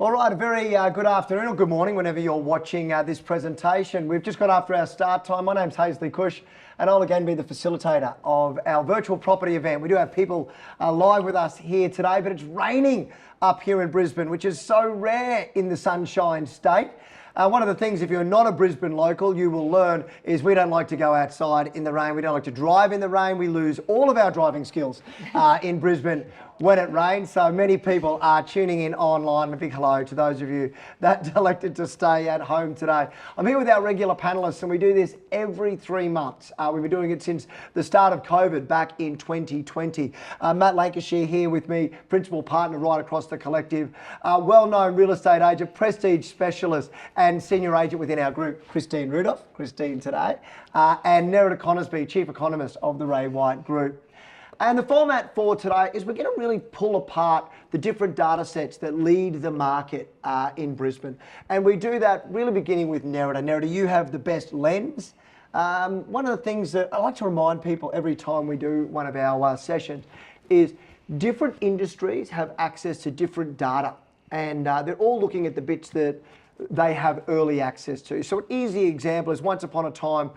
All right, a very good afternoon or good morning whenever you're watching this presentation. We've just got after our start time. My name's Hazley Cush and I'll again be the facilitator of our virtual property event. We do have people live with us here today, but it's raining up here in Brisbane, which is so rare in the Sunshine State. One of the things, if you're not a Brisbane local, you will learn is we don't like to go outside in the rain. We don't like to drive in the rain. We lose all of our driving skills in Brisbane when it rains. So many people are tuning in online. A big hello to those of you that elected to stay at home today. I'm here with our regular panellists and we do this every 3 months. We've been doing it since the start of COVID back in 2020. Matt Lancashire here with me, principal partner right across the collective, well-known real estate agent, prestige specialist and senior agent within our group, Christine Rudolph, Christine today, and Nerida Conisbee, chief economist of the Ray White Group. And the format for today is we're going to really pull apart the different data sets that lead the market in Brisbane. And we do that really beginning with Nerida. Nerida, you have the best lens. One of the things that I like to remind people every time we do one of our sessions is different industries have access to different data. And they're all looking at the bits that they have early access to. So an easy example is once upon a time,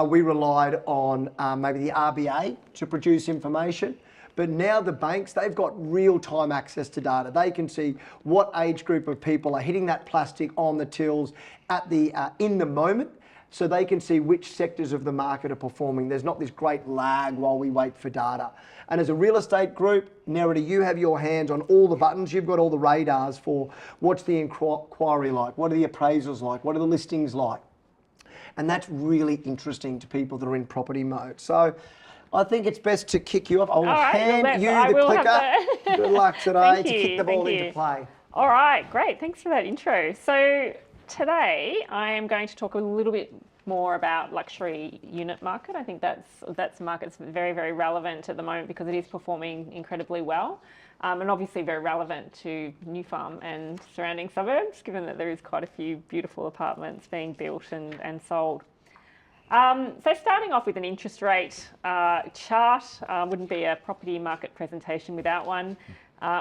we relied on maybe the RBA to produce information, but now the banks, they've got real-time access to data. They can see what age group of people are hitting that plastic on the tills at the in the moment, so they can see which sectors of the market are performing. There's not this great lag while we wait for data. And as a real estate group, Nerida, you have your hands on all the buttons. You've got all the radars for what's the inquiry like, what are the appraisals like, what are the listings like. And that's really interesting to people that are in property mode. So I think it's best to kick you off. I will hand you the clicker. Good luck today to kick the ball into play. All right, great. Thanks for that intro. So today I am going to talk a little bit more about luxury unit market. I think that's a market that's very, very relevant at the moment because it is performing incredibly well, and obviously very relevant to New Farm and surrounding suburbs, given that there is quite a few beautiful apartments being built and sold. So starting off with an interest rate chart, wouldn't be a property market presentation without one.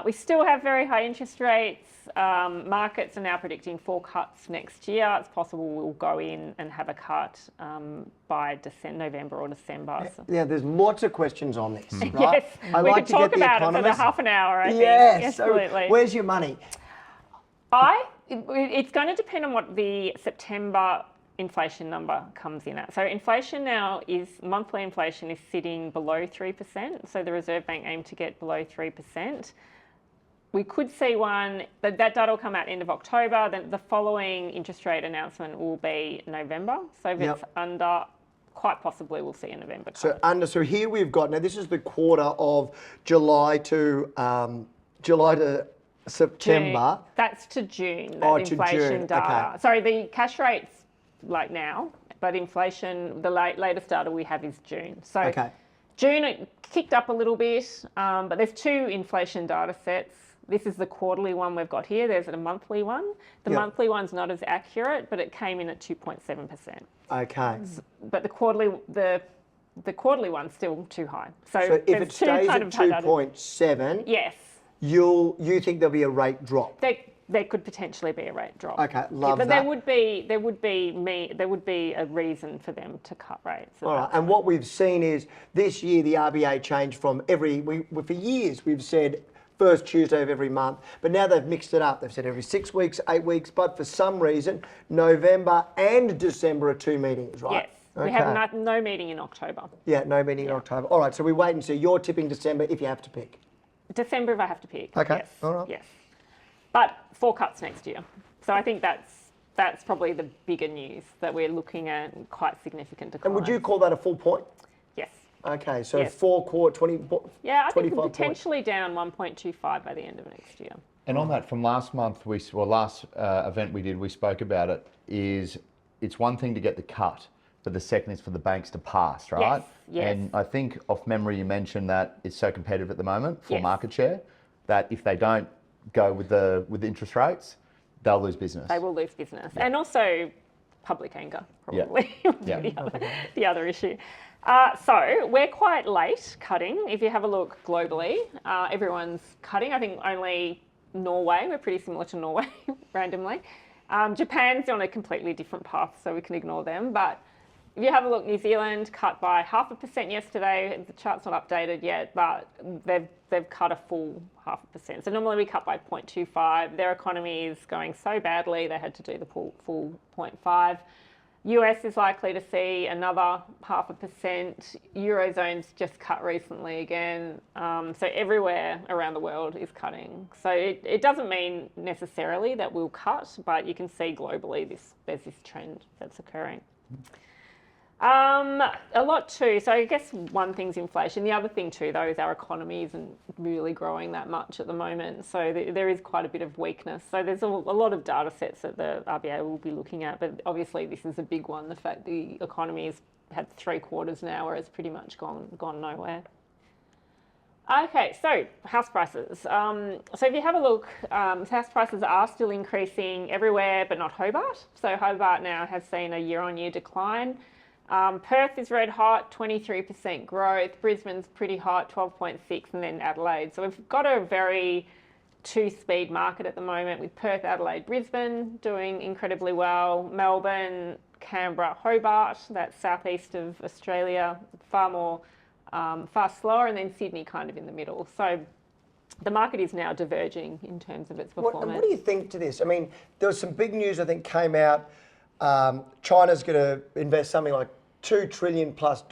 We still have very high interest rates. Markets are now predicting 4 cuts next year. It's possible we'll go in and have a cut by November or December. Yeah, there's lots of questions on this, right? Yes, we could talk about it for half an hour, I think. Yes, absolutely. So where's your money? It's going to depend on what the September inflation number comes in at. So inflation now monthly inflation is sitting below 3%. So the Reserve Bank aim to get below 3%. We could see one, that data will come out end of October. Then the following interest rate announcement will be November. So if it's under, quite possibly we'll see a November cut. So here we've got, now this is the quarter of July to September. June. That's to June, inflation to June. data. Okay. Sorry, the cash rates like now, but inflation, the latest data we have is June. So June it kicked up a little bit, but there's 2 inflation data sets. This is the quarterly one we've got here. There's a monthly one. The monthly one's not as accurate, but it came in at 2.7%. Okay. But the quarterly one's still too high. So if it stays at 2.7, yes, you think there'll be a rate drop? There could potentially be a rate drop. Okay, love that. But there would be a reason for them to cut rates. All right, and what we've seen is this year the RBA changed from for years we've said first Tuesday of every month, but now they've mixed it up. They've said every 6 weeks, 8 weeks, but for some reason, November and December are 2 meetings, right? Yes, we have no meeting in October. Yeah, no meeting in October. All right, so we wait and see. You're tipping December if you have to pick. December if I have to pick. Okay, yes. all right. Yes, but 4 cuts next year. So I think that's probably the bigger news that we're looking at, quite significant decline. And would you call that a full point? Yes. Okay, so 4 quarter, 20. Yeah, I think potentially down 1.25 by the end of next year. And on that, from last month, last event we did, we spoke about it. It's one thing to get the cut, but the second is for the banks to pass, right? Yes. And I think off memory, you mentioned that it's so competitive at the moment for market share that if they don't go with the interest rates, they'll lose business. They will lose business, and also public anger probably. The other issue. So we're quite late cutting. If you have a look globally, everyone's cutting. I think only Norway. We're pretty similar to Norway, randomly. Japan's on a completely different path, so we can ignore them. But if you have a look, New Zealand cut by 0.5% yesterday. The chart's not updated yet, but they've cut a full 0.5%. So normally we cut by 0.25. Their economy is going so badly, they had to do the full 0.5. US is likely to see another 0.5%. Eurozone's just cut recently again. So everywhere around the world is cutting. So it doesn't mean necessarily that we'll cut, but you can see globally there's this trend that's occurring. A lot too. So I guess one thing's inflation. The other thing too, though, is our economy isn't really growing that much at the moment. So there is quite a bit of weakness. So there's a lot of data sets that the RBA will be looking at, but obviously this is a big one. The fact the economy has had 3 quarters now where it's pretty much gone nowhere. Okay, so house prices. So if you have a look, house prices are still increasing everywhere, but not Hobart. So Hobart now has seen a year-on-year decline. Perth is red hot, 23% growth. Brisbane's pretty hot, 12.6, and then Adelaide. So we've got a very 2-speed market at the moment with Perth, Adelaide, Brisbane doing incredibly well. Melbourne, Canberra, Hobart, that's southeast of Australia, far slower, and then Sydney kind of in the middle. So the market is now diverging in terms of its performance. What do you think to this? I mean, there was some big news I think came out. China's going to invest something like $2 trillion plus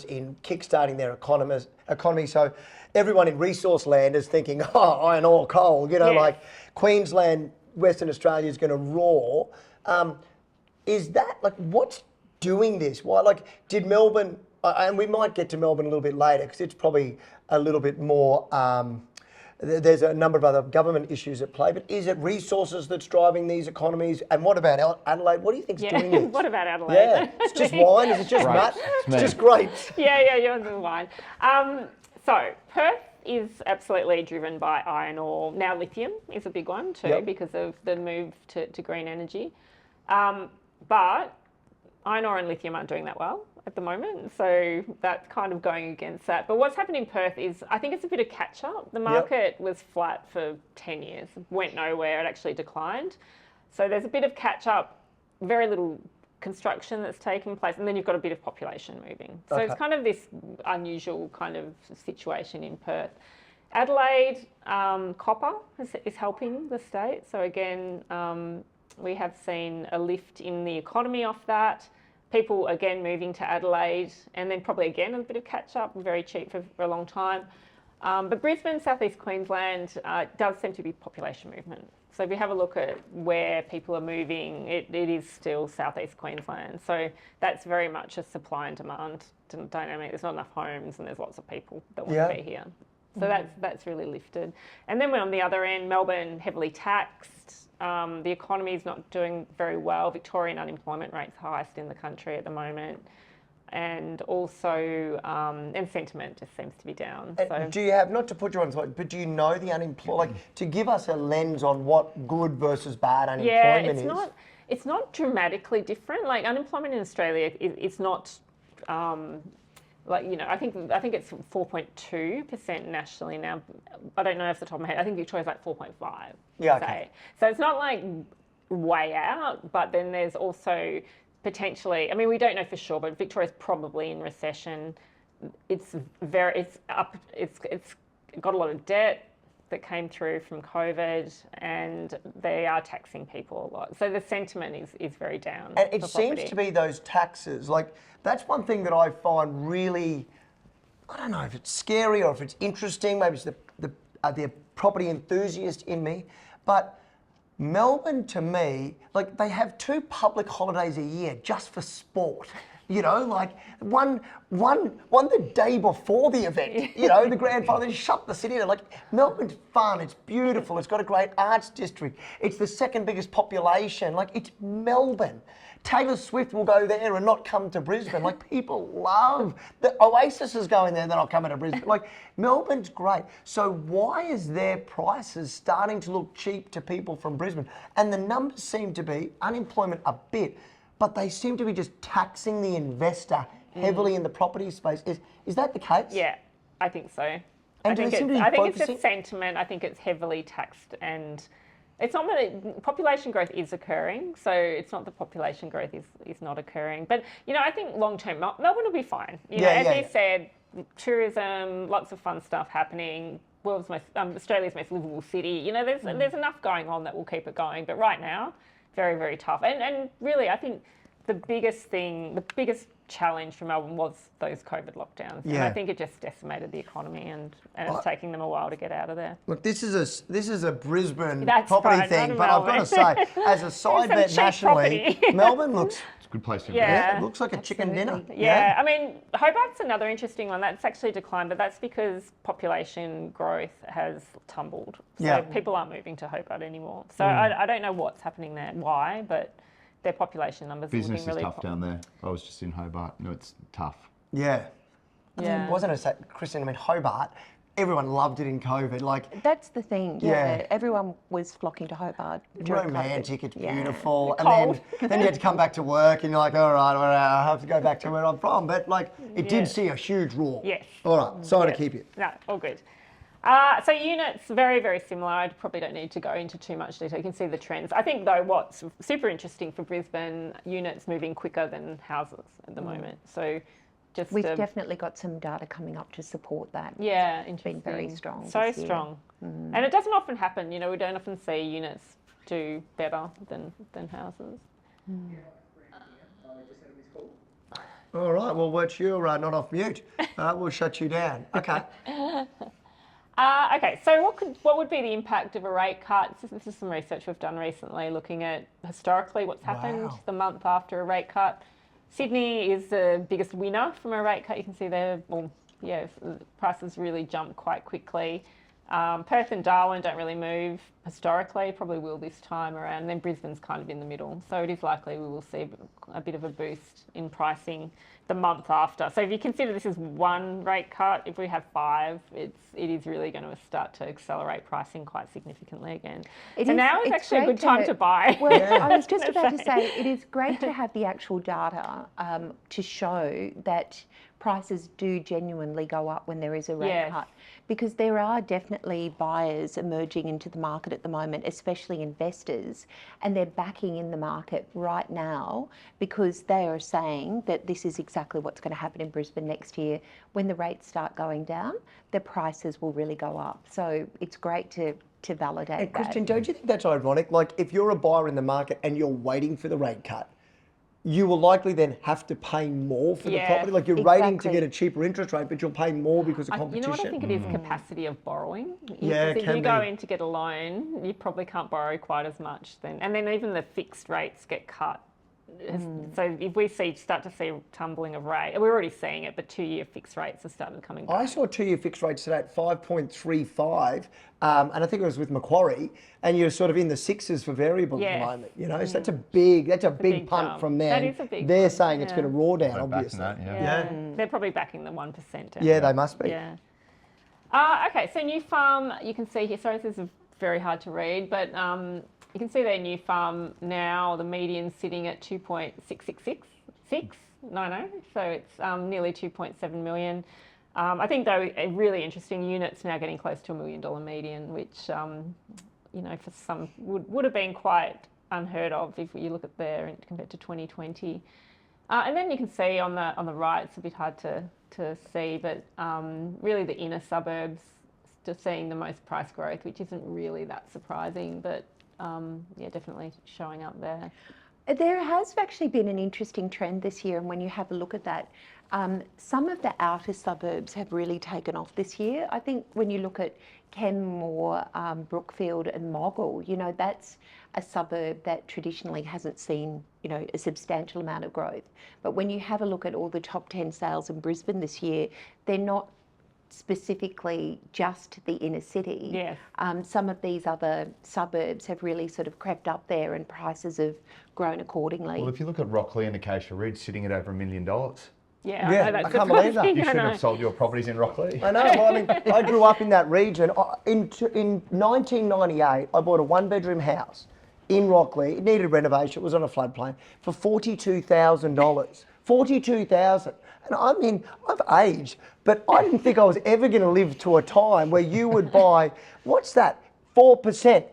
in kickstarting their economy. So everyone in resource land is thinking, oh, iron ore, coal, Yes. like Queensland, Western Australia is going to roar. Is that, like, what's doing this? Why, like, did Melbourne, and we might get to Melbourne a little bit later because it's probably a little bit more, there's a number of other government issues at play, but is it resources that's driving these economies? And what about Adelaide? What do you think's doing this? What about Adelaide? Yeah, it's just wine. Is it just nut? It's just grapes. Yeah, you're the wine. So Perth is absolutely driven by iron ore. Now lithium is a big one too because of the move to green energy. But iron ore and lithium aren't doing that well at the moment, so that's kind of going against that. But what's happened in Perth is I think it's a bit of catch up. The market was flat for 10 years, went nowhere, it actually declined. So there's a bit of catch up, very little construction that's taken place, and then you've got a bit of population moving. So it's kind of this unusual kind of situation in Perth. Adelaide, copper is helping the state. So again, we have seen a lift in the economy off that. People again moving to Adelaide, and then probably again a bit of catch up, very cheap for a long time. But Brisbane, southeast Queensland, does seem to be population movement. So if you have a look at where people are moving, it is still southeast Queensland. So that's very much a supply and demand dynamic. There's not enough homes and there's lots of people that want to be here. So that's really lifted. And then we're on the other end, Melbourne, heavily taxed. The economy is not doing very well. Victorian unemployment rate's highest in the country at the moment. And also, and sentiment just seems to be down. So Do you have, not to put you on the spot, but do you know the unemployed, like, to give us a lens on what good versus bad unemployment is? It's not dramatically different. Like unemployment in Australia, it's not, like, you know, I think it's 4.2% nationally now. I don't know off the top of my head. I think Victoria's like 4.5. Yeah, okay. So it's not like way out, but then there's also potentially, I mean, we don't know for sure, but Victoria's probably in recession. It's got a lot of debt that came through from COVID, and they are taxing people a lot. So the sentiment is very down. And it seems to be those taxes, like, that's one thing that I find really, I don't know if it's scary or if it's interesting, maybe it's the property enthusiast in me, but Melbourne, to me, like, they have 2 public holidays a year just for sport. You know, like one the day before the event, you know, the grand final, they shut the city down. Like, Melbourne's fun, it's beautiful, it's got a great arts district, it's the 2nd biggest population, like, it's Melbourne. Taylor Swift will go there and not come to Brisbane. Like, people love, the Oasis is going there and they're not coming to Brisbane. Like, Melbourne's great. So why is their prices starting to look cheap to people from Brisbane? And the numbers seem to be unemployment a bit, but they seem to be just taxing the investor heavily in the property space. Is that the case? Yeah, I think so. And do they seem to be I think it's focusing? just sentiment. I think it's heavily taxed, and it's not that population growth is occurring. So it's not that population growth is not occurring. But I think long term, Melbourne will be fine. As you said, tourism, lots of fun stuff happening. Australia's most livable city. There's enough going on that will keep it going. But right now, very, very tough. And really, I think the biggest challenge for Melbourne was those COVID lockdowns. And I think it just decimated the economy, and it's taking them a while to get out of there. Look, this is a Brisbane That's property right, thing, not a but I've got to say, as a side some bet cheap nationally, property. Melbourne looks. It's a good place to Yeah. It looks like a chicken dinner. Yeah, I mean, Hobart's another interesting one. That's actually declined, but that's because population growth has tumbled. So Yeah. people aren't moving to Hobart anymore. So I don't know what's happening there, why, but their population numbers Business are is looking really tough down there. I was just in Hobart. No, it's tough. Yeah. I mean, Yeah. wasn't it, Christine? I mean, Hobart. Everyone loved it in COVID. Like, That's the thing. Yeah. Yeah, everyone was flocking to Hobart. during COVID. romantic, it's Yeah. beautiful, and Cold. then you had to come back to work, and you're like, all right, I have to go back to where I'm from. But like, it Yeah. did see a huge roar. Yes. All right, sorry Yes. to keep you. No, all good. So units, very, very similar. I probably don't need to go into too much detail. You can see the trends. I think, though, what's super interesting for Brisbane, units moving quicker than houses at the moment. So just We've definitely got some data coming up to support that. yeah, It's been very interesting. strong So this year. strong. And it doesn't often happen. We don't often see units do better than houses. All right, well, Wirtz, you're not off mute. We'll shut you down. Okay. Okay, so what would be the impact of a rate cut? This is some research we've done recently, looking at historically what's happened Wow. the month after a rate cut. Sydney is the biggest winner from a rate cut. You can see there, prices really jump quite quickly. Perth and Darwin don't really move historically, probably will this time around. And then Brisbane's kind of in the middle. So it is likely we will see a bit of a boost in pricing the month after. So if you consider this as one rate cut, if we have 5, it is really going to start to accelerate pricing quite significantly again. So now is actually a good time to buy. Well, I was just about to say, it is great to have the actual data to show that prices do genuinely go up when there is a rate Yes. cut, because there are definitely buyers emerging into the market at the moment, especially investors, and they're backing in the market right now because they are saying that this is exactly what's going to happen in Brisbane next year. When the rates start going down, the prices will really go up. So it's great to validate And that. Christian, don't you think that's ironic? Like, if you're a buyer in the market and you're waiting for the rate cut, you will likely then have to pay more for the Yeah, property. Like, you're waiting to exactly. get a cheaper interest rate, but you'll pay more because of You competition. know what I think it is? Capacity of borrowing. Yeah, it if can you go be. in to get a loan, you probably can't borrow quite as much then. And then even the fixed rates get cut. So if we start to see tumbling of rate, we're already seeing it, but 2-year fixed rates have started coming back. I saw 2-year fixed rates today at 5.35, and I think it was with Macquarie, and you're sort of in the 6s for variable at Yes. the moment. So that's a big big punt jump. from them. That is a big They're punt, saying it's yeah. going to roar down, Right back obviously. to that, yeah. Yeah. They're probably backing the 1% down. Yeah, they must be. Yeah. Okay, so New Farm, you can see here, sorry, this is very hard to read, but you can see their New Farm now, the median's sitting at 2.666690, so it's nearly 2.7 million. I think, though, a really interesting unit's now getting close to $1 million median, which, for some would have been quite unheard of if you look at there compared to 2020. And then you can see on the right, it's a bit hard to see, but really the inner suburbs just seeing the most price growth, which isn't really that surprising, but definitely showing up there. There has actually been an interesting trend this year, and when you have a look at that, some of the outer suburbs have really taken off this year. I think when you look at Kenmore, Brookfield and Moggill, that's a suburb that traditionally hasn't seen, a substantial amount of growth. But when you have a look at all the top 10 sales in Brisbane this year, they're not specifically just the inner city. Yes. Some of these other suburbs have really sort of crept up there and prices have grown accordingly. Well, if you look at Rockley and Acacia Ridge sitting at over $1 million, Yeah, Yeah, I know, that's I can't believe that. surprising, you I shouldn't know. have sold your properties in Rockley. I know. Well, I mean, I grew up in that region. In 1998, I bought a 1-bedroom house in Rockley. It needed renovation. It was on a floodplain for $42,000. 42,000. And I mean, I've aged, but I didn't think I was ever going to live to a time where you would buy, what's that, 4%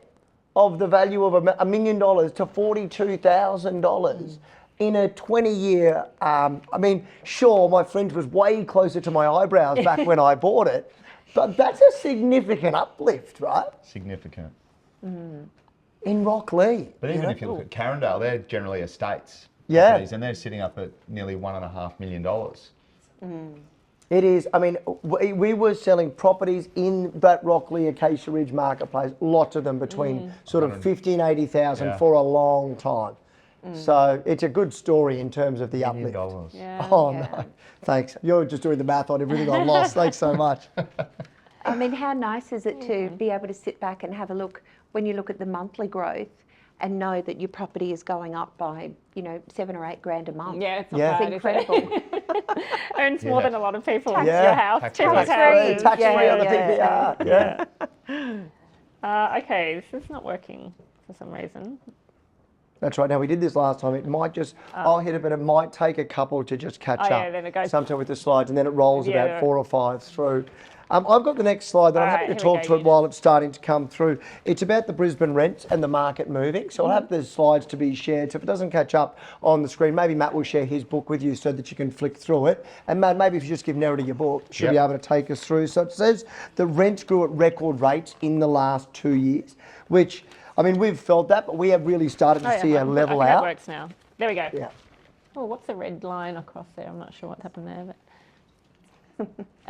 of the value of $1 million to $42,000 in a 20-year, I mean, sure, my fringe was way closer to my eyebrows back when I bought it, but that's a significant uplift, right? Significant. In Rocklea. But even if you look at Carindale, they're generally estates. Yeah. properties, and they're sitting up at nearly $1.5 million. It is, I mean, we were selling properties in that Rocklea Acacia Ridge marketplace, lots of them between sort of 50 and 80,000 Yeah. for a long time. So it's a good story in terms of the $1 uplift. million. Yeah. Oh no, thanks. You're just doing the math on everything I've lost. Thanks so much. I mean, how nice is it to be able to sit back and have a look when you look at the monthly growth and know that your property is going up by, you know, $7 or $8 grand a month. Yeah, it's not Yeah. bad, It's is it? incredible. Earns more Yeah. than a lot of people in Yeah. your house. Tax Check free. his Tax-free. houses. Tax free Yeah, on the yeah. PPR. Yeah. Okay, this is not working for some reason. That's right. Now we did this last time. It might just, I'll hit it, but it might take a couple to just catch Oh, up. yeah, then it goes- sometime with the slides, and then it rolls Yeah. about 4 or 5 through. I've got the next slide that I'm All happy right, to here we talk go, to it Eunice. while it's starting to come through. It's about the Brisbane rents and the market moving. So I'll have the slides to be shared. So if it doesn't catch up on the screen, maybe Matt will share his book with you so that you can flick through it. And Matt, maybe if you just give Nerida your book, she'll be Yep. able to take us through. So it says the rents grew at record rates in the last 2 years, which, I mean, we've felt that, but we have really started to see a level I think out. that works now. There we go. Yeah. Oh, what's the red line across there? I'm not sure what's happened there. But...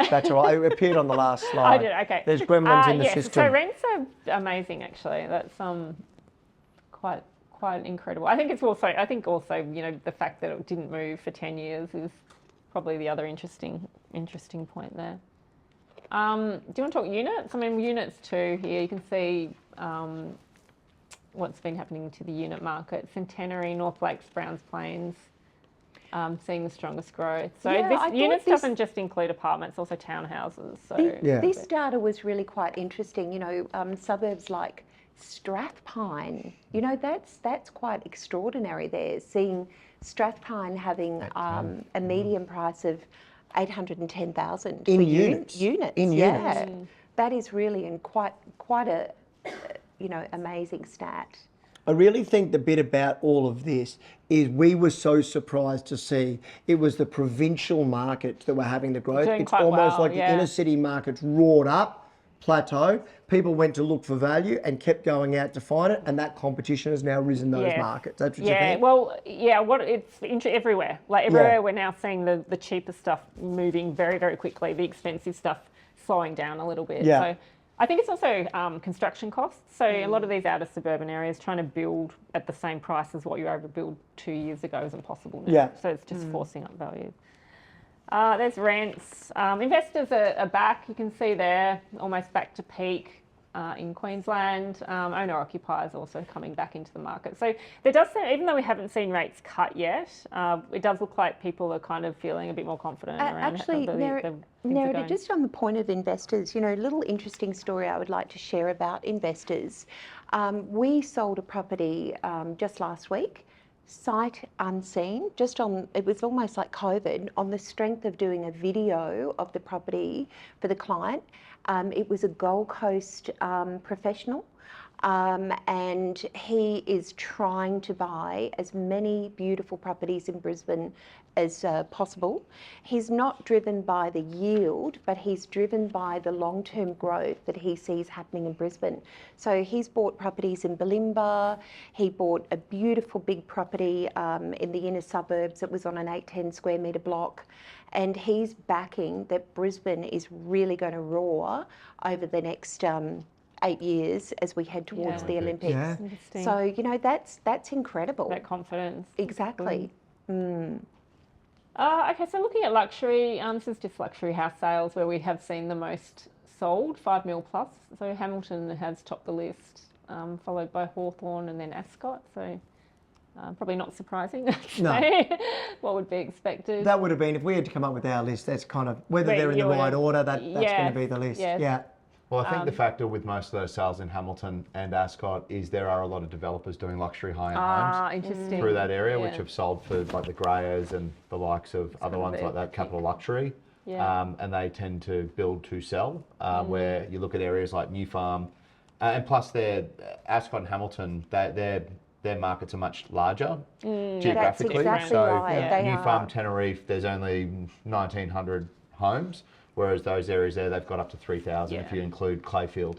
That's all right. It appeared on the last slide. I did, okay. There's gremlins in the yes, system. So rents are amazing, actually. That's quite incredible. I think also you know the fact that it didn't move for 10 years is probably the other interesting point there. Do you want to talk units? I mean, units too. Here you can see what's been happening to the unit market. Centenary, North Lakes, Browns Plains. Seeing the strongest growth. So Yeah, I this thought units this- doesn't just include apartments, also townhouses. So Yeah. This data was really quite interesting. You know, suburbs like Strathpine, you know, that's quite extraordinary there. Seeing Strathpine having a median price of 810,000 In for units? Units, In yeah. units? That is really quite a you know, amazing stat. I really think the bit about all of this is we were so surprised to see it was the provincial markets that were having the growth. Doing It's quite almost well, like yeah. the inner city markets roared up, plateau. People went to look for value and kept going out to find it, and that competition has now risen those Yeah. markets. That's what you yeah, think? well, yeah, everywhere. Like everywhere, we're now seeing the cheaper stuff moving very, very quickly. The expensive stuff slowing down a little bit. Yeah. So I think it's also construction costs. So a lot of these outer suburban areas trying to build at the same price as what you were able to build 2 years ago is impossible now. Yeah. So it's just forcing up values. There's rents. Investors are back. You can see there, almost back to peak in Queensland. Owner-occupiers also coming back into the market. So there does seem, even though we haven't seen rates cut yet, it does look like people are kind of feeling a bit more confident around Actually, how things are Nerida, going. just on the point of investors, you know, a little interesting story I would like to share about investors. We sold a property just last week, sight unseen, just on, it was almost like COVID, on the strength of doing a video of the property for the client. It was a Gold Coast professional. And he is trying to buy as many beautiful properties in Brisbane as possible. He's not driven by the yield, but he's driven by the long-term growth that he sees happening in Brisbane. So he's bought properties in Bulimba. He bought a beautiful big property in the inner suburbs. It was on an 810 square metre block. And he's backing that Brisbane is really going to roar over the next 8 years as we head towards the Olympics. Yeah. Interesting. So, you know, that's incredible. That confidence. Exactly. Okay, so looking at luxury, this is just luxury house sales where we have seen the most sold, 5 mil plus. So Hamilton has topped the list, followed by Hawthorn and then Ascot. So probably not surprising. No. What would be expected? That would have been, if we had to come up with our list, that's kind of, whether But they're in you the right would've- order, that's going yes, to be the list. yes. Yeah. Well, I think the factor with most of those sales in Hamilton and Ascot is there are a lot of developers doing luxury high-end homes Interesting. through that area, which Yeah. have sold for like the Greyers and the likes of other kind of ones their like that, Capital Luxury. Yeah. And they tend to build to sell, where you look at areas like New Farm, and plus Ascot and Hamilton, their markets are much larger geographically. That's exactly so right. They New are. Farm, Tenerife, there's only 1,900 homes, whereas those areas there, they've got up to 3,000 if Yeah. you include Clayfield.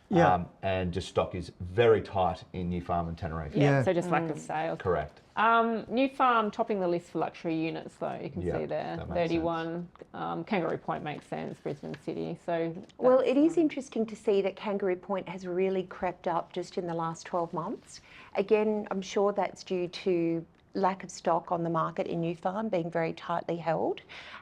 Yeah. And just stock is very tight in New Farm and Tenerife. Yeah, Yeah. so just lack of sales. Correct. New Farm topping the list for luxury units, though. You can Yeah, see there, that makes 31. Kangaroo Point makes sense, Brisbane City. So Well, it is interesting to see that Kangaroo Point has really crept up just in the last 12 months. Again, I'm sure that's due to lack of stock on the market in New Farm being very tightly held.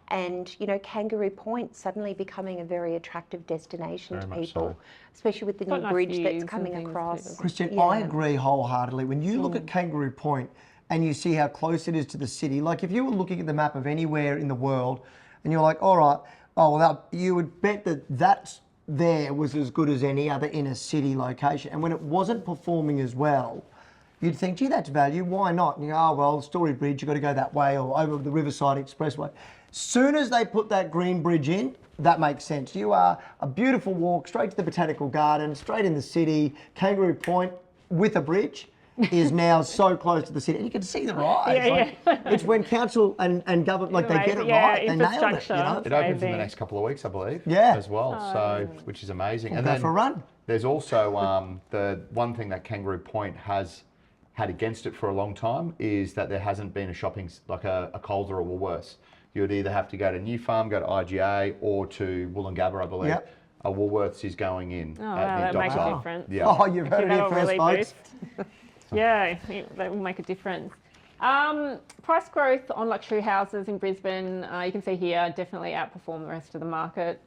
And, you know, Kangaroo Point suddenly becoming a very attractive destination Very to much people, so. especially with the Got new nice bridge views that's and coming things too, across. doesn't it? Christian, Yeah. I agree wholeheartedly. When you look at Kangaroo Point and you see how close it is to the city, like if you were looking at the map of anywhere in the world and you're like, all right, oh, well, you would bet that there was as good as any other inner city location. And when it wasn't performing as well, you'd think, gee, that's value. Why not? And you go, oh, well, Story Bridge, you've got to go that way or over the Riverside Expressway. Soon as they put that green bridge in, that makes sense. You are a beautiful walk straight to the Botanical Garden, straight in the city. Kangaroo Point with a bridge is now so close to the city. And you can see the rise. Yeah, It's when council and government, like they get it Yeah, right. They nailed it, you infrastructure. know? It opens in the Amazing. next couple of weeks, I believe. Yeah. As well, so which is amazing. We'll and go then for a run. there's also the one thing that Kangaroo Point has had against it for a long time is that there hasn't been a shopping like a Coles or a Woolworths. You would either have to go to New Farm, go to IGA, or to Woolloongabba, I believe. Yep. A Woolworths is going in. Oh, wow, that makes a Dockside. difference. Yeah. Oh, you've heard it here That'll first, really folks. boost. Yeah, that will make a difference. Price growth on luxury houses in Brisbane, you can see here, definitely outperform the rest of the market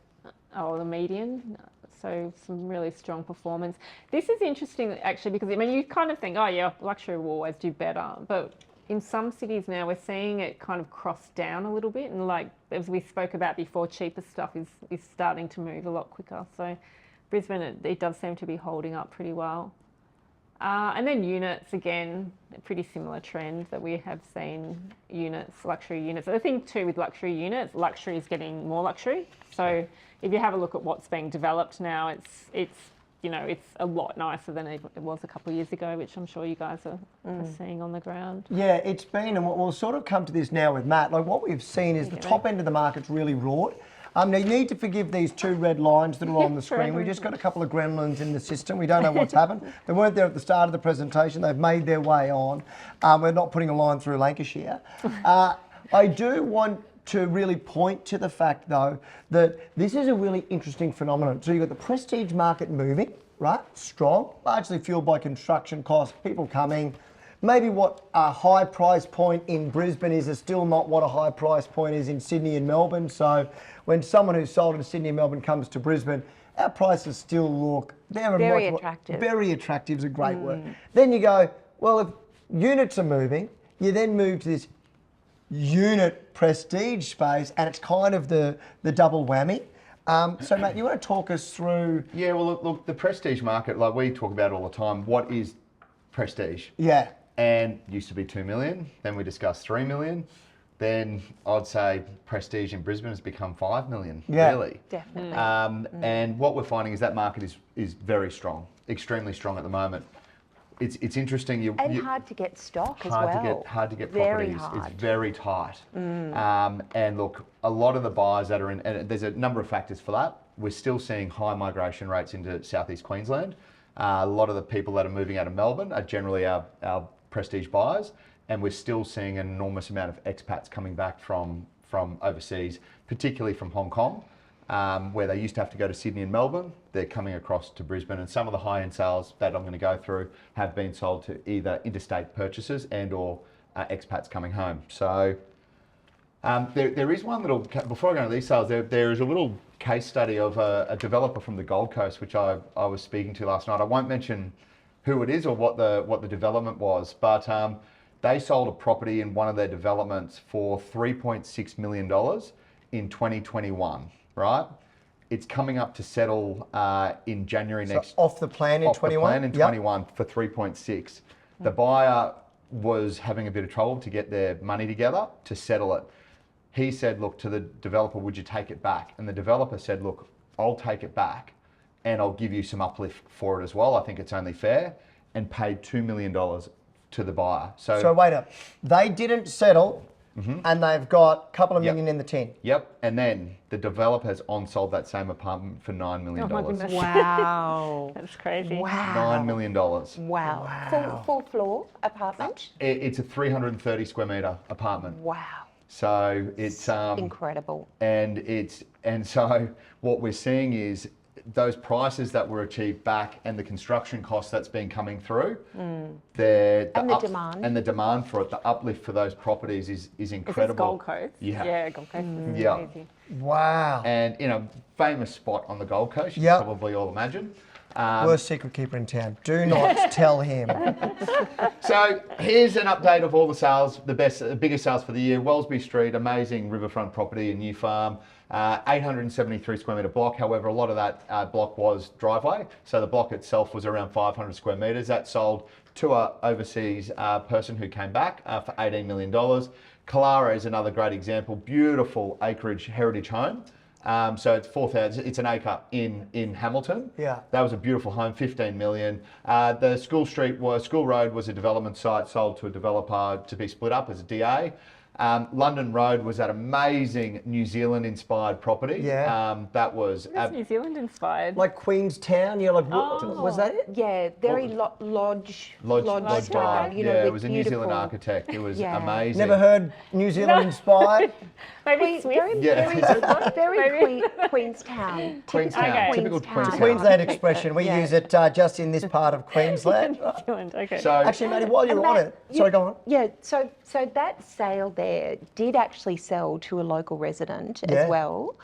or the median. So some really strong performance. This is interesting actually because I mean you kind of think, oh yeah, luxury will always do better, but in some cities now we're seeing it kind of cross down a little bit, and like as we spoke about before, cheaper stuff is starting to move a lot quicker. So Brisbane, it does seem to be holding up pretty well. And then units, again, a pretty similar trend that we have seen units, luxury units. The thing too with luxury units, luxury is getting more luxury. So if you have a look at what's being developed now, it's you know, it's a lot nicer than it was a couple of years ago, which I'm sure you guys are seeing on the ground. Yeah, it's been, and we'll sort of come to this now with Matt. Like what we've seen is the top end of the market's really wrought. Now you need to forgive these two red lines that are on the screen. We just got a couple of gremlins in the system. We don't know what's happened. They weren't there at the start of the presentation. They've made their way on. We're not putting a line through Lancashire. I do want to really point to the fact, though, that this is a really interesting phenomenon. So you've got the prestige market moving, right? Strong, largely fueled by construction costs, people coming. Maybe what a high price point in Brisbane is still not what a high price point is in Sydney and Melbourne. So when someone who's sold in Sydney and Melbourne comes to Brisbane, our prices still look Very attractive. Very attractive is a great word. Then you go, well, if units are moving, you then move to this unit prestige space, and it's kind of the double whammy. So Matt, you want to talk us through? Yeah, well, look, the prestige market, like we talk about all the time, what is prestige? Yeah. And used to be 2 million, then we discussed 3 million. Then I'd say prestige in Brisbane has become 5 million, Yeah. really. Definitely. And what we're finding is that market is very strong, extremely strong at the moment. It's interesting. And hard to get stock as hard well. hard to get Very properties. hard. It's very tight. And look, a lot of the buyers that are in, and there's a number of factors for that. We're still seeing high migration rates into southeast Queensland. A lot of the people that are moving out of Melbourne are generally our prestige buyers, and we're still seeing an enormous amount of expats coming back from overseas, particularly from Hong Kong. Where they used to have to go to Sydney and Melbourne, they're coming across to Brisbane, and some of the high-end sales that I'm going to go through have been sold to either interstate purchasers and or expats coming home. So there is one little, before I go into these sales, there is a little case study of a developer from the Gold Coast, which I was speaking to last night. I won't mention who it is or what the development was, but they sold a property in one of their developments for $3.6 million in 2021. Right? It's coming up to settle in January So next. off the plan in off the 21? plan in Yep. 21 for 3.6. The buyer was having a bit of trouble to get their money together to settle it. He said, look, to the developer, would you take it back? And the developer said, look, I'll take it back and I'll give you some uplift for it as well. I think it's only fair, and paid $2 million to the buyer. So wait up. They didn't settle and they've got a couple of Yep. million in the tin. Yep, and then the developer has on-sold that same apartment for $9 million. Oh my goodness. Wow. That's crazy. Wow. $9 million. Wow. Full floor apartment? It's a 330 square metre apartment. Wow. So it's Incredible. and so what we're seeing is those prices that were achieved back and the construction costs that's been coming through, And the demand. and the demand for it, the uplift for those properties is Is this incredible. Gold Coast? Yeah. Yeah, Gold Coast. Is Yeah. crazy. Wow. And in a famous spot on the Gold Coast, you Yep. can probably all imagine. Worst secret keeper in town. Do not tell him. So here's an update of all the sales, the biggest sales for the year. Wellesby Street, amazing riverfront property in New Farm, 873 square metre block. However, a lot of that block was driveway. So the block itself was around 500 square metres. That sold to an overseas person who came back for $18 million. Kalara is another great example. Beautiful acreage heritage home. So it's 4,000. It's an acre in Hamilton. Yeah. That was a beautiful home, 15 million. The School Road was a development site sold to a developer to be split up as a DA. London Road was that amazing New Zealand-inspired property. Yeah. That was That's New Zealand inspired. Like Queenstown, you're like, Oh. was that it? Yeah, very lodge Lodge style, Bar. you know, Yeah, it with was a New Zealand beautiful- architect. It was Yeah. amazing. Never heard New Zealand inspired? Maybe Swiss. Very, Yeah. very Queenstown. Queenstown, Okay. typical Queenstown. Queensland expression. We Yeah. use it just in this part of Queensland. New Zealand. Okay. So Actually, Maddie, while you're And on that- it, sorry, go on. Yeah, so that sale there did actually sell to a local resident Yeah. as well.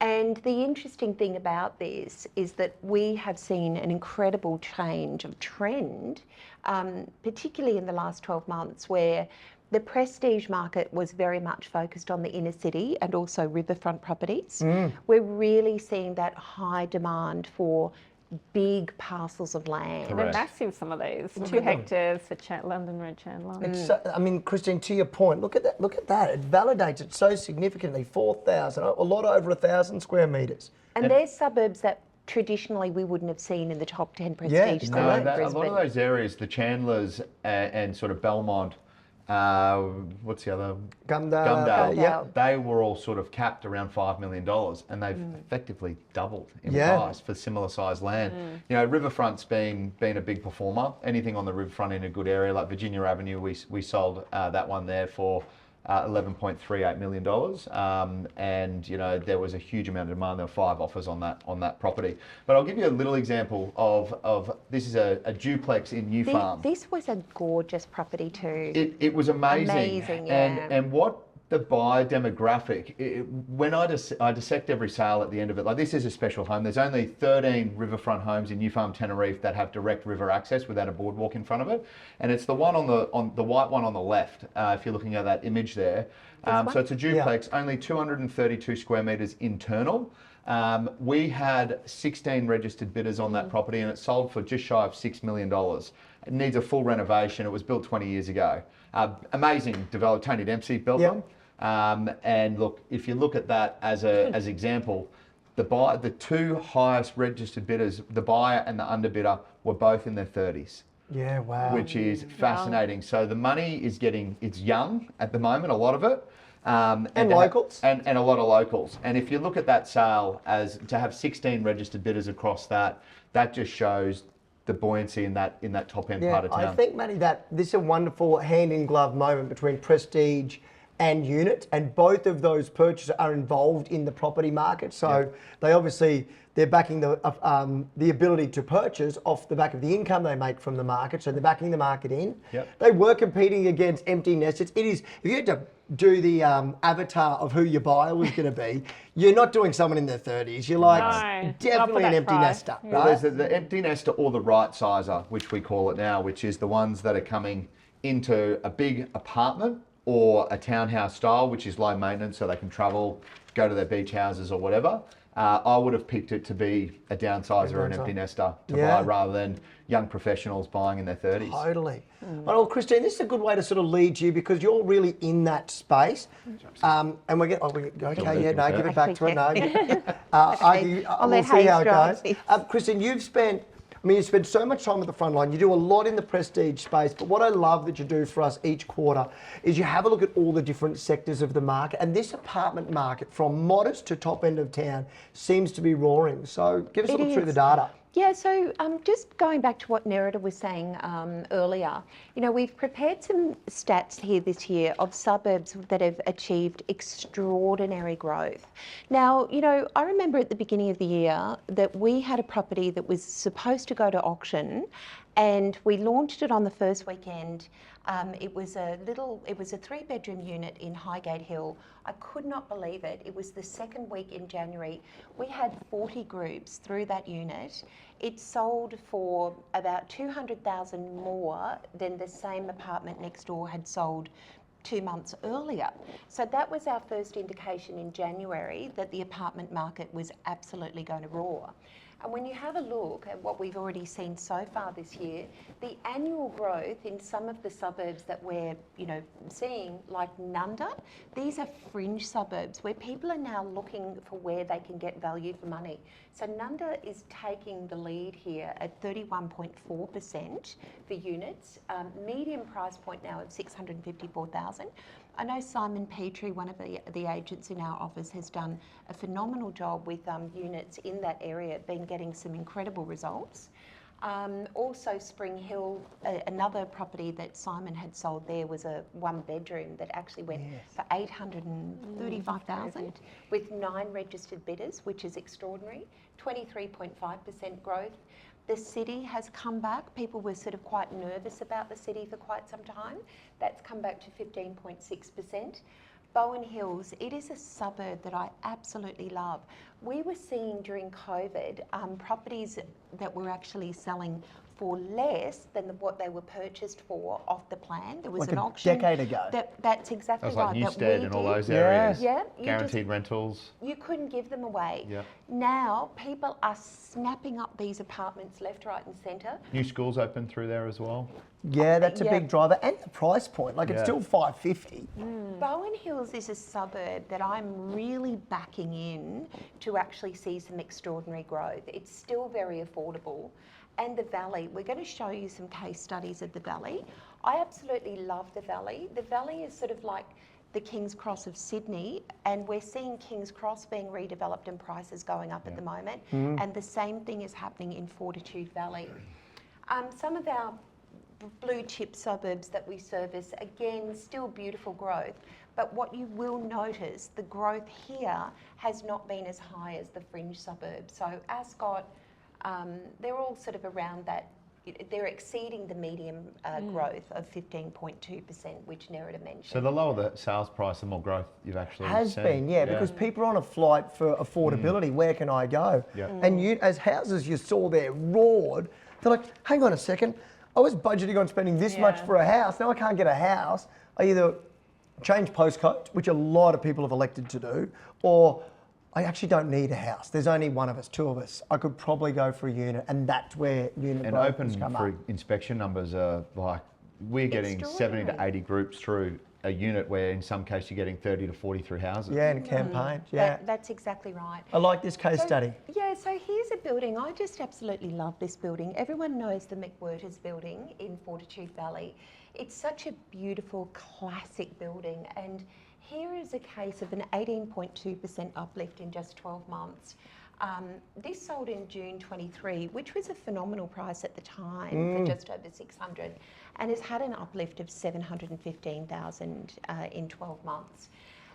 And the interesting thing about this is that we have seen an incredible change of trend, particularly in the last 12 months, where the prestige market was very much focused on the inner city and also riverfront properties. We're really seeing that high demand for big parcels of land. They're Correct. massive, some of these. Look 2 at them. hectares for London Road Chandler. It's so, I mean, Christine, to your point, look at that. Look at that. It validates it so significantly. 4,000, a lot over 1,000 square metres. And they're suburbs that traditionally we wouldn't have seen in the top 10 prestige Yeah, cities no, No, in a lot Brisbane. of those areas, the Chandlers and sort of Belmont, what's the other? Gumdale. Yeah. They were all sort of capped around $5 million, and they've effectively doubled in Yeah. price for similar sized land. You know, Riverfront's been a big performer. Anything on the riverfront in a good area like Virginia Avenue, we sold that one there for $11.38 million, and you know there was a huge amount of demand. There were 5 offers on that property. But I'll give you a little example of this is a duplex in New Farm. This was a gorgeous property too. It was amazing. Amazing, yeah. And what the buyer demographic, when I dissect every sale at the end of it, like this is a special home. There's only 13 riverfront homes in New Farm, Tenerife that have direct river access without a boardwalk in front of it. And it's the one on the white one on the left, if you're looking at that image there. So it's a duplex, only 232 square metres internal. We had 16 registered bidders on that property and it sold for just shy of $6 million. It needs a full renovation. It was built 20 years ago. Amazing developer, Tony Dempsey built Yep. them. And look, if you look at that as example, the 2 highest registered bidders, the buyer and the underbidder, were both in their 30s. Yeah, wow. Which is fascinating. So the money it's young at the moment, a lot of it. And locals. And a lot of locals. And if you look at that sale as to have 16 registered bidders across that just shows the buoyancy in that top end part of town. I think, Matty, that this is a wonderful hand-in-glove moment between Prestige and Unit, and both of those purchasers are involved in the property market. So they're backing the ability to purchase off the back of the income they make from the market. So they're backing the market in. Yep. They were competing against empty nesters. It is, if you had to do the avatar of who your buyer was going to be, you're not doing someone in their 30s. You're like No, not definitely for an that empty price. nester, Yeah. Well, right? there's the empty nester or the right sizer, which we call it now, which is the ones that are coming into a big apartment or a townhouse style, which is low maintenance, so they can travel, go to their beach houses or whatever. I would have picked it to be a downsizer or an empty nester to buy rather than young professionals buying in their 30s. Totally. Well, Christine, this is a good way to sort of lead you because you're really in that space. And we're getting, okay, yeah, no, give it back to her. No, we'll see how it goes. Christine, you spend so much time at the front line. You do a lot in the prestige space. But what I love that you do for us each quarter is you have a look at all the different sectors of the market. And this apartment market, from modest to top end of town, seems to be roaring. So give us a look through the data. Yeah, so just going back to what Nerida was saying earlier, we've prepared some stats here this year of suburbs that have achieved extraordinary growth. Now, I remember at the beginning of the year that we had a property that was supposed to go to auction and we launched it on the first weekend. It was a 3-bedroom unit in Highgate Hill. I could not believe it. It was the second week in January. We had 40 groups through that unit. It sold for about 200,000 more than the same apartment next door had sold 2 months earlier. So that was our first indication in January that the apartment market was absolutely going to roar. And when you have a look at what we've already seen so far this year, the annual growth in some of the suburbs that we're, seeing, like Nunda, these are fringe suburbs where people are now looking for where they can get value for money. So Nunda is taking the lead here at 31.4% for units, median price point now of 654,000. I know Simon Petrie, one of the agents in our office, has done a phenomenal job with units in that area, been getting some incredible results. Also Spring Hill, another property that Simon had sold there was a 1-bedroom that actually went for 835,000 with 9 registered bidders, which is extraordinary, 23.5% growth. The city has come back. People were sort of quite nervous about the city for quite some time. That's come back to 15.6%. Bowen Hills, it is a suburb that I absolutely love. We were seeing during COVID properties that were actually selling for less than what they were purchased for off the plan. There was like an a auction. decade ago. That's exactly That was like right. Newstead and all those areas. Yeah. Guaranteed rentals. You couldn't give them away. Yeah. Now people are snapping up these apartments left, right and centre. New schools open through there as well. Yeah, that's a big driver. And the price point, it's still $550. Bowen Hills is a suburb that I'm really backing in to actually see some extraordinary growth. It's still very affordable. And the Valley, we're going to show you some case studies of the Valley. I absolutely love the Valley. The Valley is sort of like the King's Cross of Sydney, and we're seeing King's Cross being redeveloped and prices going up at the moment. And the same thing is happening in Fortitude Valley. Some of our blue chip suburbs that we service, again, still beautiful growth. But what you will notice, the growth here has not been as high as the fringe suburbs. So Ascot, they're all sort of around that. They're exceeding the medium growth of 15.2%, which Nerida mentioned. So the lower the sales price, the more growth you've actually Has seen. been, because people are on a flight for affordability. Where can I go? And as houses you saw there roared, they're like, hang on a second, I was budgeting on spending this much for a house. Now I can't get a house. I either change postcode, which a lot of people have elected to do, or I actually don't need a house. There's only one of us, 2 of us. I could probably go for a unit, and that's where unit And growth open has come for up. inspection numbers are like, we're getting 70 to 80 groups through a unit where in some case you're getting 30 to 40 through houses. Yeah, in campaigns, That's exactly right. I like this case study. Yeah, so here's a building. I just absolutely love this building. Everyone knows the McWhirters building in Fortitude Valley. It's such a beautiful, classic building. And here is a case of an 18.2% uplift in just 12 months. This sold in June 23, which was a phenomenal price at the time for just over 600, and has had an uplift of 715,000 in 12 months.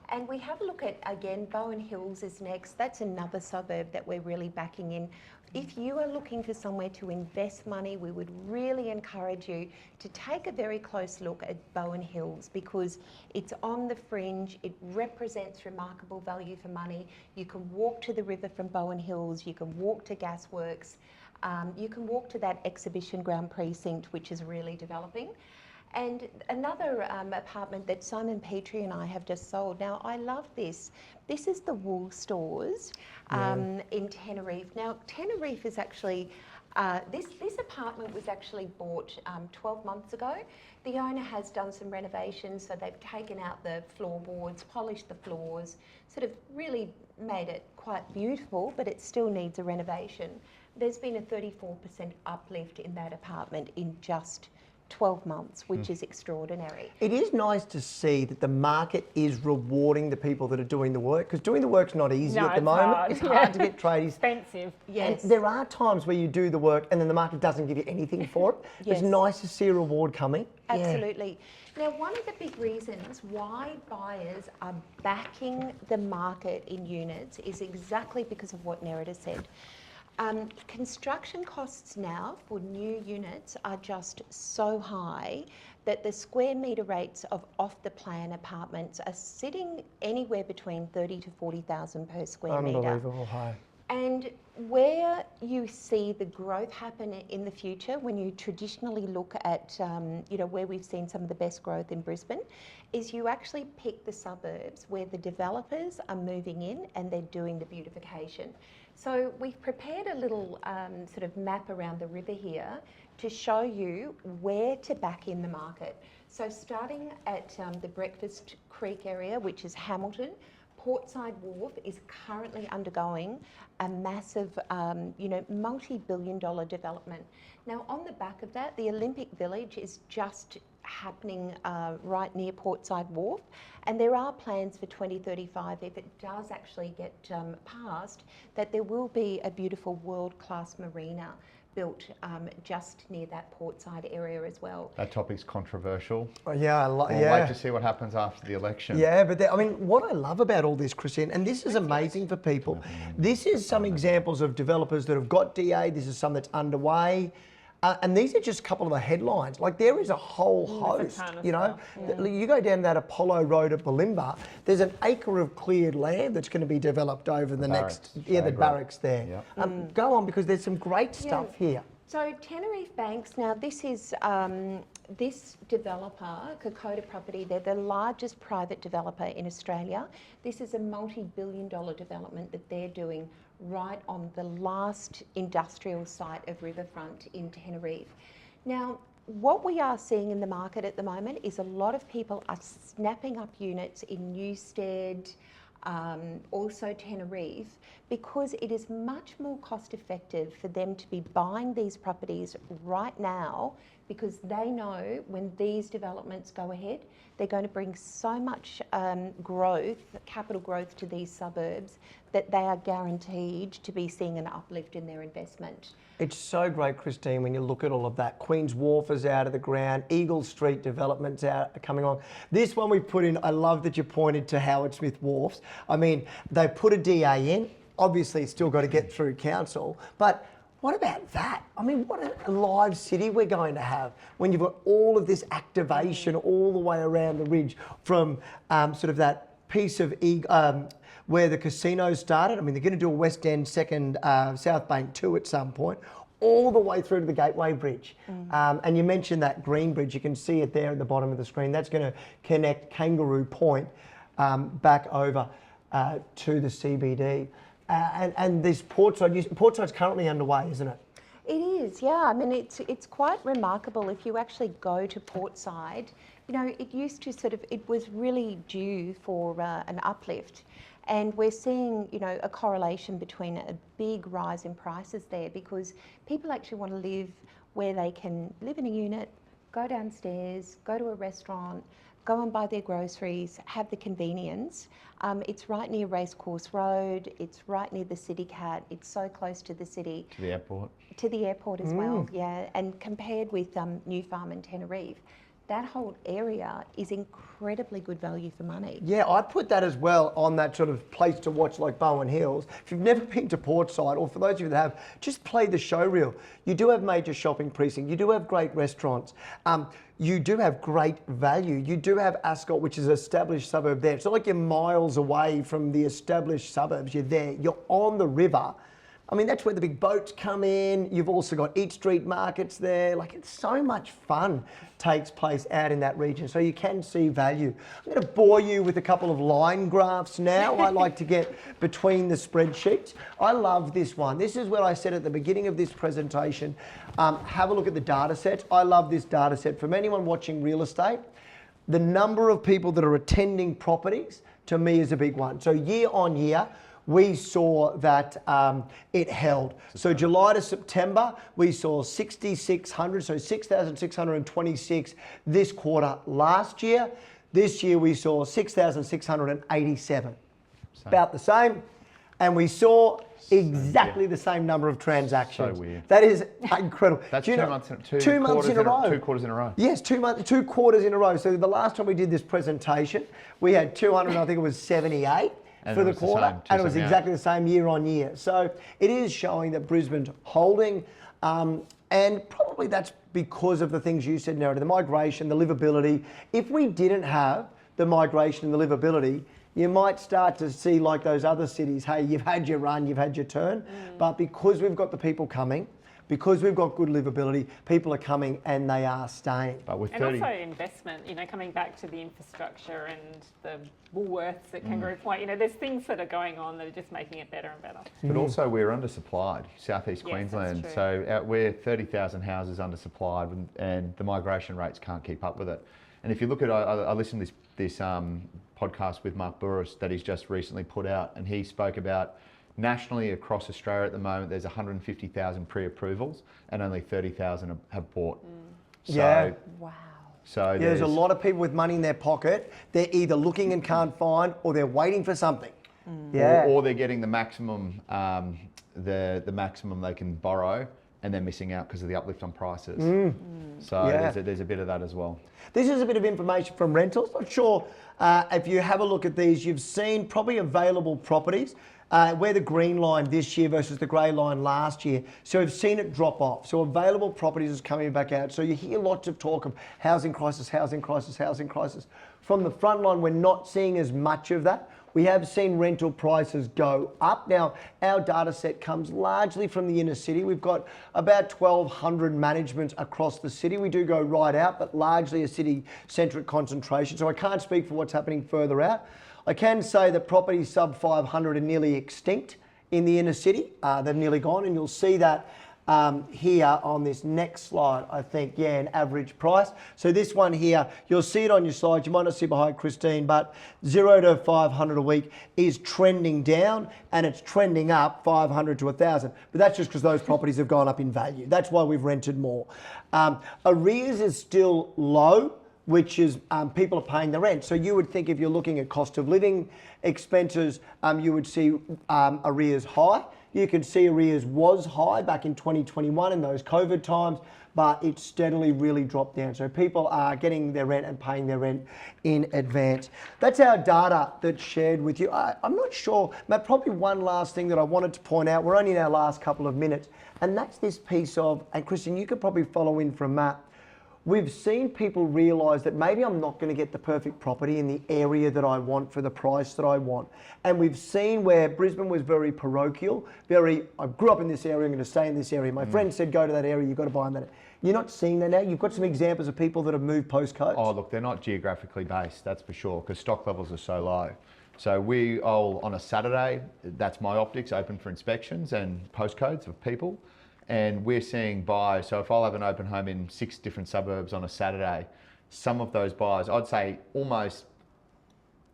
And we have a look at, again, Bowen Hills is next. That's another suburb that we're really backing in. If you are looking for somewhere to invest money, we would really encourage you to take a very close look at Bowen Hills because it's on the fringe. It represents remarkable value for money. You can walk to the river from Bowen Hills. You can walk to Gasworks. You can walk to that exhibition ground precinct, which is really developing. And another apartment that Simon Petrie and I have just sold. Now, I love this. This is the Wool Stores in Tenerife. Now, Tenerife is actually, this apartment was actually bought 12 months ago. The owner has done some renovations, so they've taken out the floorboards, polished the floors, sort of really made it quite beautiful, but it still needs a renovation. There's been a 34% uplift in that apartment in just 12 months, which is extraordinary. It is nice to see that the market is rewarding the people that are doing the work, because doing the work's not easy No, at the it's moment. hard. It's hard to get tradies. Expensive. Yes. And there are times where you do the work and then the market doesn't give you anything for it. Yes. It's nice to see a reward coming. Yeah. Absolutely. Now, one of the big reasons why buyers are backing the market in units is exactly because of what Nerida said. Construction costs now for new units are just so high that the square metre rates of off-the-plan apartments are sitting anywhere between 30 to 40,000 per square metre. Unbelievable high. And where you see the growth happen in the future, when you traditionally look at, where we've seen some of the best growth in Brisbane, is you actually pick the suburbs where the developers are moving in and they're doing the beautification. So we've prepared a little sort of map around the river here to show you where to back in the market. So starting at the Breakfast Creek area, which is Hamilton, Portside Wharf is currently undergoing a massive, multi-billion-dollar development. Now, on the back of that, the Olympic Village is just happening right near Portside Wharf, and there are plans for 2035, if it does actually get passed, that there will be a beautiful world-class marina built just near that Portside area as well. That topic's controversial. Oh, yeah, We'll wait to see what happens after the election. Yeah, but what I love about all this, Christine, and this is amazing for people, this is some examples of developers that have got DA, this is some that's underway, and these are just a couple of the headlines. Like, there is a whole host, ton of you know. stuff, You go down that Apollo Road at Bulimba, there's an acre of cleared land that's going to be developed over the next, the barracks there. Yep. Go on, because there's some great stuff here. So Tenerife Banks, now this is this developer, Kokoda Property, they're the largest private developer in Australia. This is a multi-billion-dollar development that they're doing right on the last industrial site of Riverfront in Tenerife. Now, what we are seeing in the market at the moment is a lot of people are snapping up units in Newstead, also Tenerife, because it is much more cost effective for them to be buying these properties right now, because they know when these developments go ahead, they're going to bring so much capital growth to these suburbs, that they are guaranteed to be seeing an uplift in their investment. It's so great, Christine, when you look at all of that. Queen's Wharf is out of the ground, Eagle Street development's coming on. This one we put in, I love that you pointed to Howard Smith Wharfs. I mean, they put a DA in, obviously it's still got to get through council, but what about that? I mean, what a live city we're going to have when you've got all of this activation all the way around the ridge, from sort of that piece of where the casino started. I mean, they're going to do a West End second South Bank 2 at some point, all the way through to the Gateway Bridge. And you mentioned that Green Bridge, you can see it there at the bottom of the screen. That's going to connect Kangaroo Point back over to the CBD. And this Portside's currently underway, isn't it? It is, yeah. I mean, it's quite remarkable if you actually go to Portside. You know, it used to it was really due for an uplift. And we're seeing, a correlation between a big rise in prices there, because people actually want to live where they can live in a unit, go downstairs, go to a restaurant, go and buy their groceries, have the convenience. It's right near Racecourse Road, it's right near the City Cat, it's so close to the city. To the airport. To the airport as well, yeah. And compared with New Farm and Tenerife, that whole area is incredibly good value for money. Yeah, I put that as well on that sort of place to watch like Bowen Hills. If you've never been to Portside, or for those of you that have, just play the show reel. You do have major shopping precincts, you do have great restaurants, you do have great value. You do have Ascot, which is an established suburb there. It's not like you're miles away from the established suburbs, you're there, you're on the river. I mean, that's where the big boats come in. You've also got Eat Street markets there. Like, it's so much fun takes place out in that region. So you can see value. I'm going to bore you with a couple of line graphs now. I like to get between the spreadsheets. I love this one. This is what I said at the beginning of this presentation. Have a look at the data set. I love this data set. From anyone watching real estate, the number of people that are attending properties to me is a big one. So year on year, we saw that it held. So July to September, we saw 6,600, so 6,626 this quarter last year. This year we saw 6,687. About the same. And we saw exactly the same number of transactions. So weird. That is incredible. That's Do you 2 know- months, two months in a row. 2 quarters in a row. Yes, 2 quarters in a row. So the last time we did this presentation, we had 200, I think it was 78 And for it the was the quarter, same, and it was 278. exactly the same year on year. So it is showing that Brisbane's holding, and probably that's because of the things you said, Nerida, the migration, the livability. If we didn't have the migration and the livability, you might start to see like those other cities, hey, you've had your run, you've had your turn, but because we've got the people coming, because we've got good livability, people are coming and they are staying. But with And 30, also investment, you know, coming back to the infrastructure and the Woolworths at Kangaroo Point, you know, there's things that are going on that are just making it better and better. but also we're undersupplied, southeast Yes, Queensland. that's So we're 30,000 houses undersupplied, and the migration rates can't keep up with it. And if you look at, I listened to this podcast with Mark Burris that he's just recently put out, and he spoke about nationally across Australia at the moment, there's 150,000 pre-approvals and only 30,000 have bought. So, Yeah. Wow. So Yeah, there's a lot of people with money in their pocket. They're either looking and can't find, or they're waiting for something. Yeah. or they're getting the maximum, the maximum they can borrow, and they're missing out because of the uplift on prices. So Yeah. there's a bit of that as well. This is a bit of information from rentals. Not sure if you have a look at these, you've seen probably available properties. We're the green line this year versus the grey line last year. So we've seen it drop off. So available properties is coming back out. So you hear lots of talk of housing crisis, housing crisis, housing crisis. From the front line, we're not seeing as much of that. We have seen rental prices go up. Now, our data set comes largely from the inner city. We've got about 1,200 managements across the city. We do go right out, but largely a city-centric concentration. So I can't speak for what's happening further out. I can say that properties sub 500 are nearly extinct in the inner city. They've nearly gone, and you'll see that here on this next slide, I think, yeah, an average price. So this one here, you'll see it on your slide. You might not see behind Christine, but 0 to 500 a week is trending down, and it's trending up 500 to 1,000. But that's just because those properties have gone up in value. That's why we've rented more. Arrears is still low, which is people are paying the rent. So you would think if you're looking at cost of living expenses, you would see arrears high. You can see arrears was high back in 2021 in those COVID times, but it's steadily really dropped down. So people are getting their rent and paying their rent in advance. That's our data that's shared with you. I'm not sure, Matt, probably one last thing that I wanted to point out. We're only in our last couple of minutes, and that's this piece of, and Christian, you could probably follow in from Matt. We've seen people realise that maybe I'm not going to get the perfect property in the area that I want for the price that I want. And we've seen where Brisbane was very parochial, I grew up in this area, I'm going to stay in this area. My friend said, go to that area, you've got to buy in that. You're not seeing that now? You've got some examples of people that have moved postcodes? Oh, look, they're not geographically based, that's for sure, because stock levels are so low. So we all, on a Saturday, that's my optics, open for inspections and postcodes of people. And we're seeing buyers, so if I'll have an open home in 6 different suburbs on a Saturday, some of those buyers, I'd say almost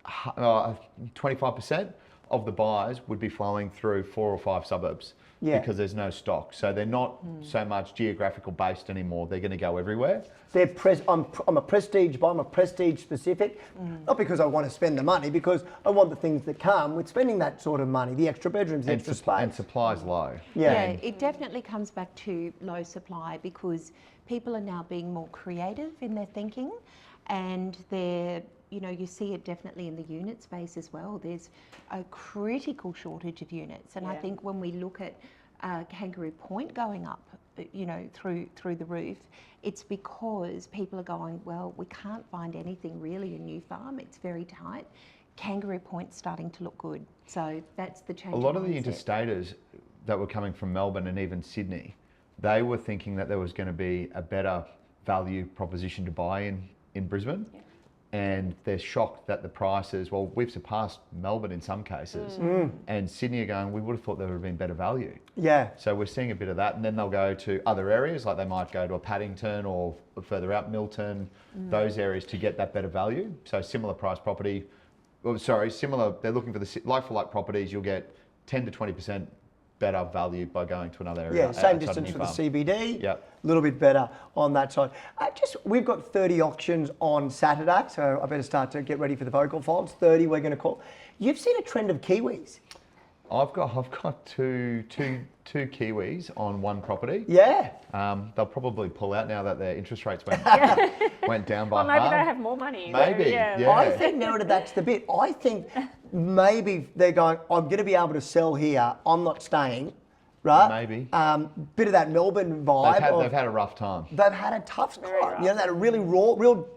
25% of the buyers would be flowing through 4 or 5 suburbs because there's no stock. So they're not so much geographical based anymore. They're going to go everywhere. I'm a prestige buyer, I'm a prestige specific, not because I want to spend the money, because I want the things that come with spending that sort of money, the extra bedrooms, the extra space. And supply's low. Yeah, it definitely comes back to low supply because people are now being more creative in their thinking, and they're, you know, you see it definitely in the unit space as well. There's a critical shortage of units, and I think when we look at Kangaroo Point going up, you know, through the roof, it's because people are going, well, we can't find anything really in New Farm. It's very tight. Kangaroo Point's starting to look good. So that's the change. A lot of the mindset. interstaters, that were coming from Melbourne and even Sydney, they were thinking that there was going to be a better value proposition to buy in Brisbane. Yeah. And they're shocked that the prices, well, we've surpassed Melbourne in some cases. And Sydney are going, we would have thought there would have been better value. Yeah. So we're seeing a bit of that. And then they'll go to other areas, like they might go to a Paddington or further out, Milton, those areas to get that better value. So similar price property, similar, they're looking for the like-for-like properties, you'll get 10 to 20% better value by going to another area. Yeah, same outside of distance New for the Farm. CBD. Yep. A little bit better on that side. We've got 30 auctions on Saturday, so I better start to get ready for the vocal folds. 30 we're going to call. You've seen a trend of Kiwis. I've got two Kiwis on one property. Yeah. They'll probably pull out now that their interest rates went down by Well, maybe half. they have more money. Maybe, yeah. I think, Nerida, that's the bit. I think maybe they're going, I'm going to be able to sell here. I'm not staying, right? Maybe. Bit of that Melbourne vibe. They've had a rough time. They've had a tough time. rough. You know, they had a really raw,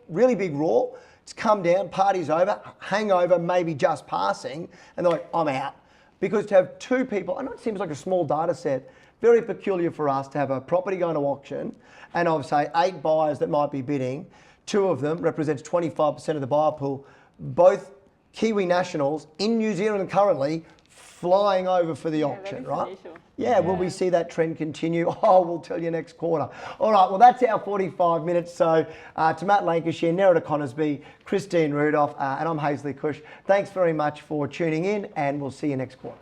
really big raw. It's come down, party's over, hangover, maybe just passing, and they're like, I'm out. Because to have two people, I know it seems like a small data set, very peculiar for us to have a property going to auction and of say 8 buyers that might be bidding, 2 of them represents 25% of the buyer pool, both Kiwi nationals in New Zealand currently flying over for the auction, that is right? unusual. Yeah, will we see that trend continue? Oh, we'll tell you next quarter. All right, well, that's our 45 minutes. So to Matt Lancashire, Nerida Conisbee, Christine Rudolph, and I'm Hazley Cush. Thanks very much for tuning in, and we'll see you next quarter.